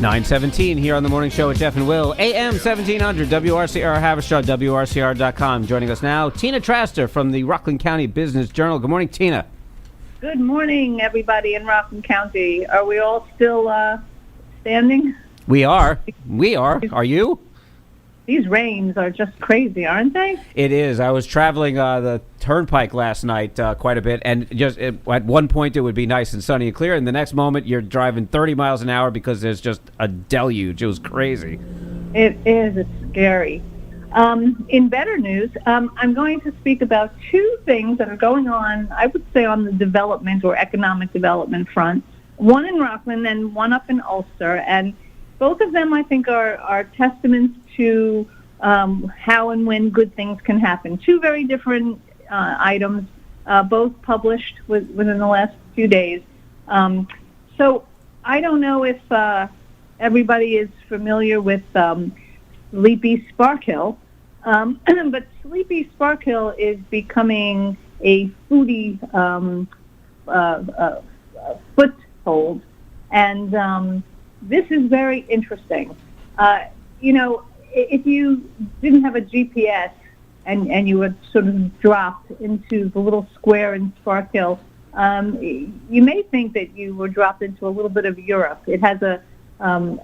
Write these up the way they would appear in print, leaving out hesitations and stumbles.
9:17 here on the morning show with Jeff and Will. AM 1700 WRCR Haverstraw, WRCR.com. Joining us now, Tina Traster from the Rockland County Business Journal. Good morning, Tina. Good morning, everybody in Rockland County. Are we all still standing? We are. Are you? These rains are just crazy, aren't they? It is. I was traveling the turnpike last night quite a bit, and at one point it would be nice and sunny and clear, and the next moment you're driving 30 miles an hour because there's just a deluge. It was crazy. It is. It's scary. In better news, I'm going to speak about two things that are going on, I would say, on the development or economic development front, one in Rockland and one up in Ulster, and both of them, I think, are testaments to how and when good things can happen. Two very different items, both published within the last few days. So I don't know if everybody is familiar with Sleepy Sparkill, but Sleepy Sparkill is becoming a foodie foothold, and this is very interesting. If you didn't have a GPS and you were sort of dropped into the little square in Sparkill, you may think that you were dropped into a little bit of Europe. It has a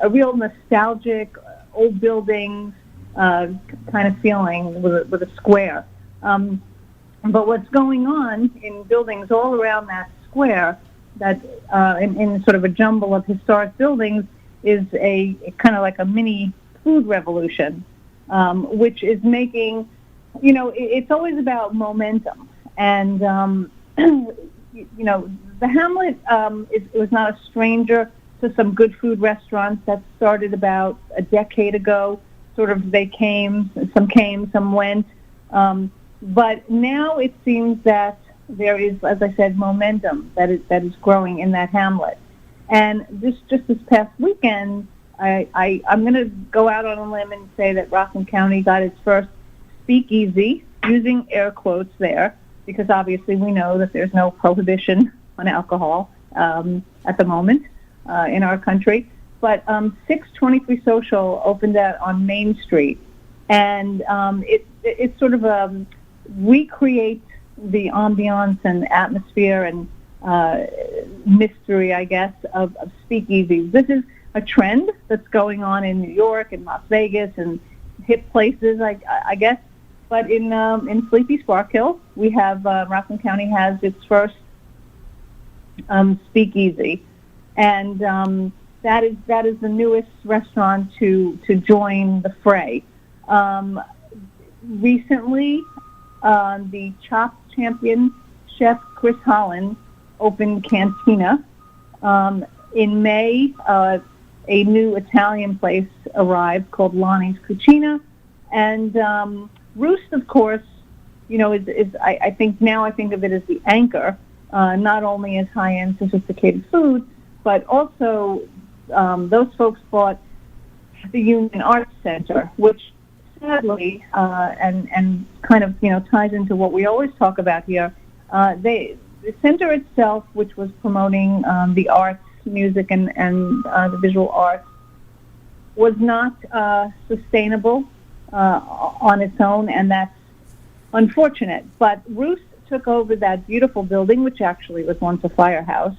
real nostalgic, old buildings kind of feeling with a square. But what's going on in buildings all around that square, that in sort of a jumble of historic buildings, is a kind of like a mini food revolution, which is making, it's always about momentum. And, the hamlet was not a stranger to some good food restaurants that started about a decade ago. Sort of they came, some went. But now it seems that there is, as I said, momentum that is growing in that hamlet. And just this past weekend, I'm going to go out on a limb and say that Rockland County got its first speakeasy, using air quotes there, because obviously we know that there's no prohibition on alcohol at the moment in our country. But 623 Social opened that on Main Street, and it sort of recreates the ambiance and atmosphere and mystery, I guess, of speakeasies. This is a trend that's going on in New York and Las Vegas and hip places, I guess. But in Sleepy Sparkill, we have Rockland County has its first speakeasy, and that is the newest restaurant to join the fray. Recently, the Chopped champion chef Chris Holland opened Cantina. In May, a new Italian place arrived called Lonnie's Cucina, and Roost, of course, is I think of it as the anchor, not only as high-end, sophisticated food, but also those folks bought the Union Arts Center, which sadly, and kind of ties into what we always talk about here. The center itself, which was promoting the arts, music, and the visual arts, was not sustainable on its own, and that's unfortunate. But Roost took over that beautiful building, which actually was once a firehouse,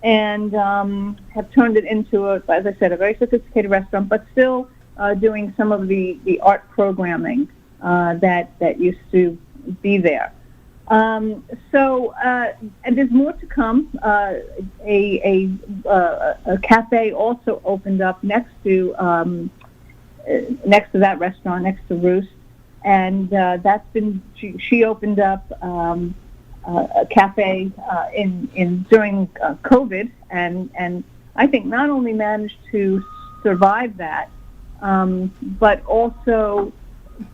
and have turned it into, as I said, a very sophisticated restaurant, but still doing some of the art programming that used to be there. And there's more to come. A cafe also opened up next to that restaurant, next to Roost, and that's been. She opened up a cafe during COVID, and I think not only managed to survive that, but also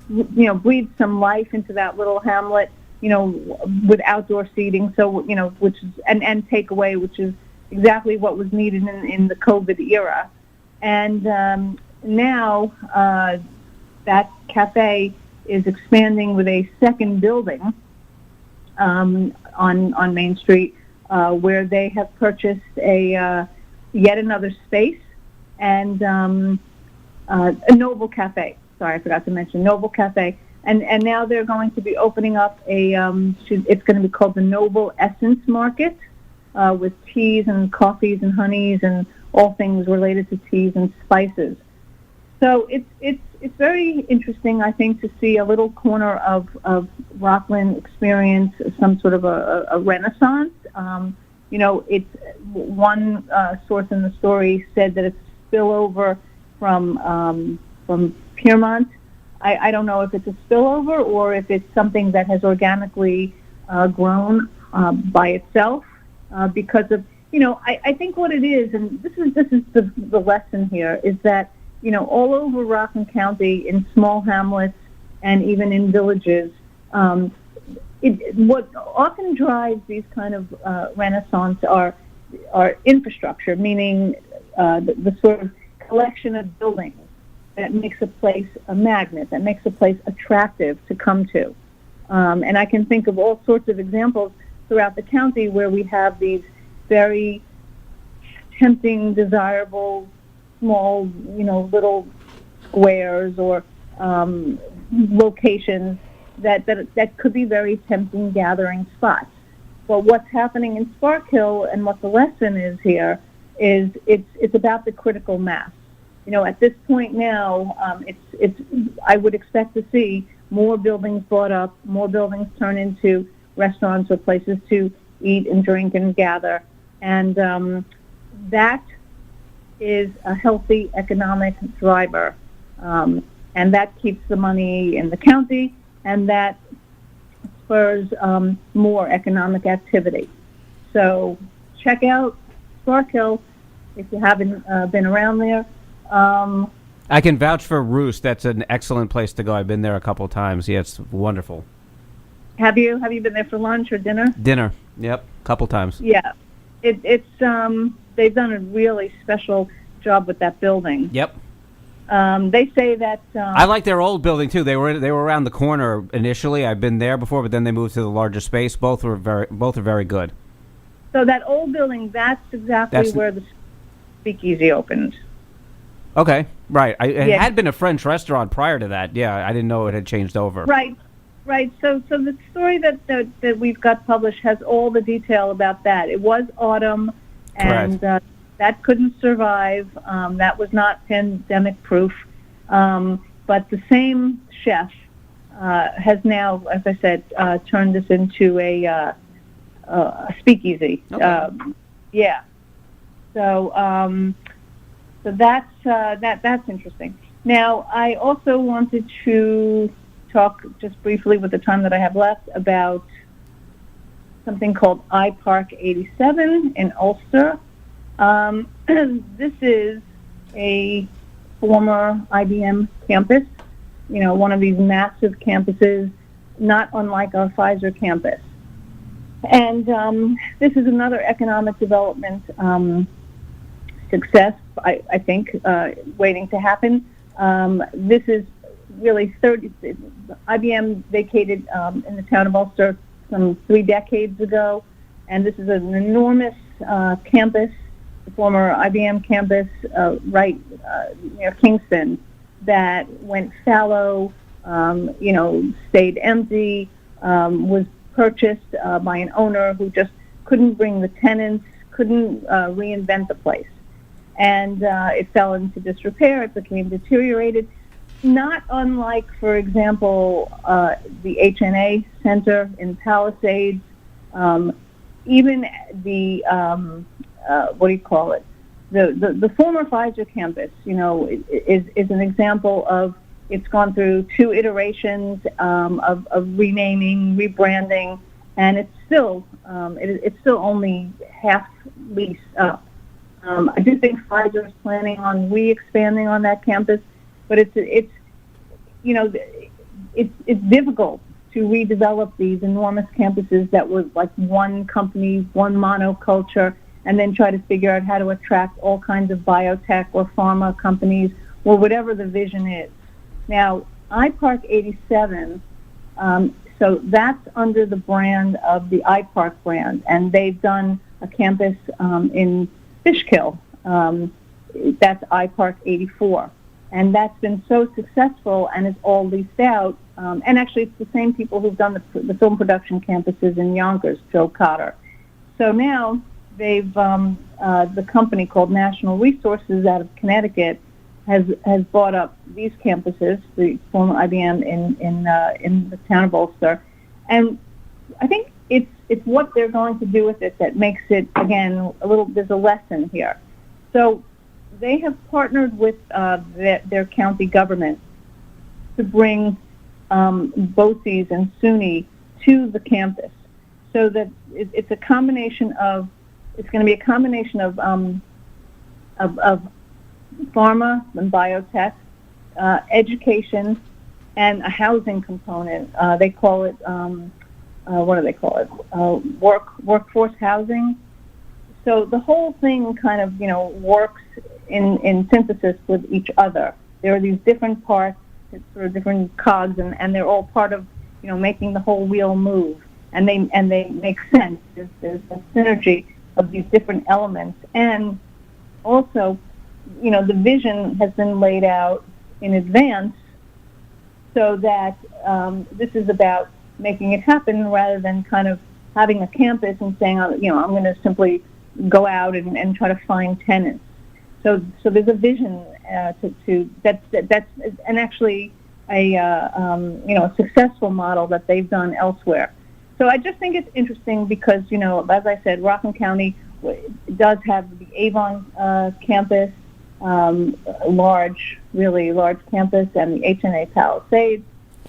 breathe some life into that little hamlet. With outdoor seating, so which is and takeaway, which is exactly what was needed in the COVID era. And now that cafe is expanding with a second building on Main Street, where they have purchased yet another space and a Noble Cafe. Sorry, I forgot to mention Noble Cafe. And now they're going to be opening up it's going to be called the Noble Essence Market, with teas and coffees and honeys and all things related to teas and spices. So it's very interesting, I think, to see a little corner of Rockland experience some sort of a renaissance. It's one source in the story said that it's a spillover from Piermont. I don't know if it's a spillover or if it's something that has organically grown by itself because of, I think what it is, and this is the lesson here, is that, all over Rockland County, in small hamlets and even in villages, what often drives these kind of renaissance are infrastructure, meaning the sort of collection of buildings that makes a place a magnet, that makes a place attractive to come to. And I can think of all sorts of examples throughout the county where we have these very tempting, desirable, small, little squares or locations that could be very tempting gathering spots. But what's happening in Sparkill and what the lesson is here is it's about the critical mass. At this point now, I would expect to see more buildings bought up, more buildings turn into restaurants or places to eat and drink and gather, and that is a healthy economic driver, and that keeps the money in the county, and that spurs more economic activity. So check out Sparkill if you haven't been around there. I can vouch for Roost. That's an excellent place to go. I've been there a couple of times. Yeah, it's wonderful. Have you been there for lunch or dinner? Dinner. Yep, couple times. Yeah, it's they've done a really special job with that building. Yep. They say that I like their old building too. They were around the corner initially. I've been there before, but then they moved to the larger space. Both are very good. So that old building, that's exactly where the speakeasy opened. Okay, right. It had been a French restaurant prior to that. Yeah, I didn't know it had changed over. Right. So the story that we've got published has all the detail about that. It was autumn, and that couldn't survive. That was not pandemic-proof. But the same chef has now, as I said, turned this into a speakeasy. Okay. So that's interesting. Now, I also wanted to talk just briefly with the time that I have left about something called iPark87 in Ulster. This is a former IBM campus, one of these massive campuses, not unlike our Pfizer campus. And this is another economic development success, I think, waiting to happen. This is really IBM vacated in the town of Ulster some 3 decades ago, and this is an enormous campus, the former IBM campus right near Kingston, that went fallow, stayed empty, was purchased by an owner who just couldn't bring the tenants, couldn't reinvent the place. And it fell into disrepair. It became deteriorated, not unlike, for example, the HNA Center in Palisades, even the, the former Pfizer campus, is an example of, it's gone through 2 iterations of renaming, rebranding, and it's still only half leased up. I do think Pfizer is planning on re-expanding on that campus, but it's difficult to redevelop these enormous campuses that were like one company, one monoculture, and then try to figure out how to attract all kinds of biotech or pharma companies or whatever the vision is. Now, iPark87, so that's under the brand of the iPark brand, and they've done a campus in Fishkill. that's iPark84. And that's been so successful, and it's all leased out. And actually, it's the same people who've done the film production campuses in Yonkers, Joe Cotter. So now they've the company called National Resources out of Connecticut has bought up these campuses, the former IBM in the town of Ulster, and I think it's what they're going to do with it that makes it, again, there's a lesson here. So they have partnered with their county government to bring BOCES and SUNY to the campus, so that it's a combination of, it's going to be a combination of pharma and biotech, education, and a housing component. They call it, what do they call it? Workforce housing. So the whole thing kind of, works in synthesis with each other. There are these different parts, sort of different cogs, and they're all part of, making the whole wheel move. And they make sense. There's a synergy of these different elements. And also, the vision has been laid out in advance, so that this is about making it happen rather than kind of having a campus and saying, I'm going to simply go out and try to find tenants. So there's a vision that's and actually a successful model that they've done elsewhere. So I just think it's interesting because, as I said, Rockland County does have the Avon campus, really large campus, and the HNA Palisades,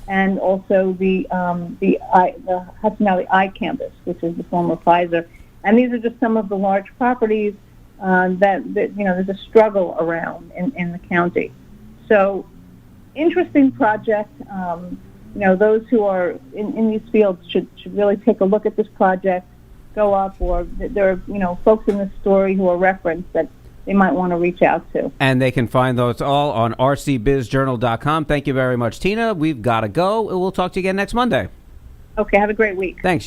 and also the Hudson Valley I campus, which is the former Pfizer. And these are just some of the large properties that there's a struggle around in the county. So, interesting project. Those who are in these fields should really take a look at this project, go up, or there are folks in this story who are referenced that they might want to reach out to. And they can find those all on rcbizjournal.com. Thank you very much, Tina. We've got to go. We'll talk to you again next Monday. Okay, have a great week. Thanks.